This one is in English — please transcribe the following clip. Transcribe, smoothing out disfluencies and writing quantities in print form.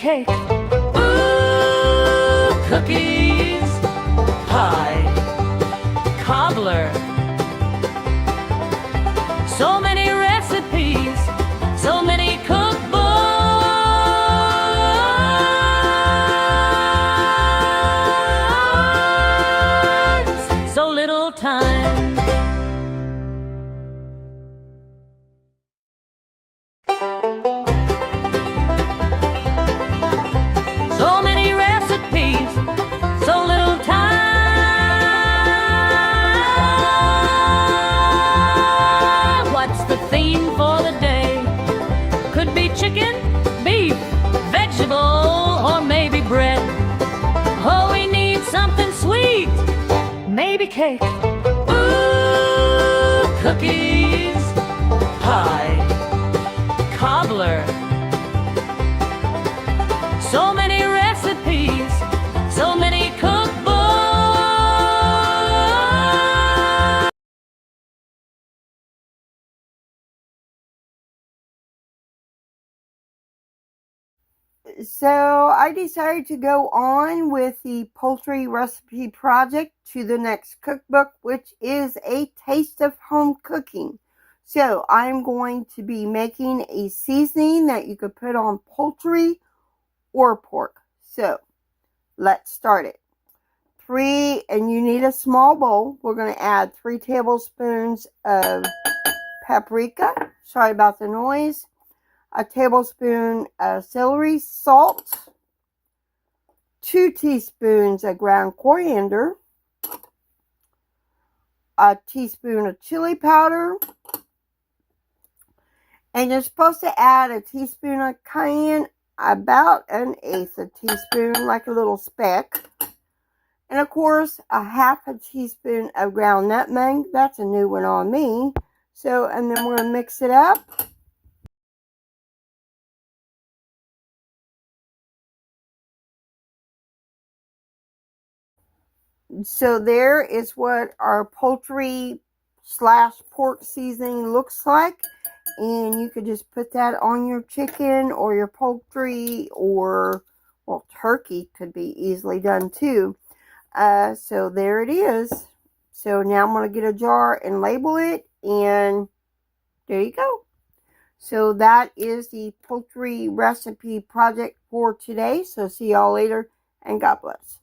cake, ooh, cookies, pie, cobbler. So many recipes, so many cookbooks, so little time. So many recipes, so little time. What's the theme for the day? Could be chicken, beef, vegetable, or maybe bread. Oh, we need something sweet, maybe cake. Ooh, cookies, pie, cobbler. So many recipes, so many cookbooks. So I decided to go on with the poultry recipe project to the next cookbook, which is a taste of home cooking. So I'm going to be making a seasoning that you could put on poultry or pork. So let's start it. And you need a small bowl. We're going to add 3 tablespoons of paprika. Sorry about the noise. A tablespoon of celery, salt, 2 teaspoons of ground coriander, a teaspoon of chili powder, and you're supposed to add a teaspoon of cayenne, about 1/8 teaspoon, like a little speck, and of course a 1/2 teaspoon of ground nutmeg. That's a new one on me. So, and then we're going to mix it up. So there is what our poultry / pork seasoning looks like. And you could just put that on your chicken or your poultry, or, well, turkey could be easily done too. So there it is. So now I'm going to get a jar and label it. And there you go. So that is the poultry recipe project for today. So see y'all later, and God bless.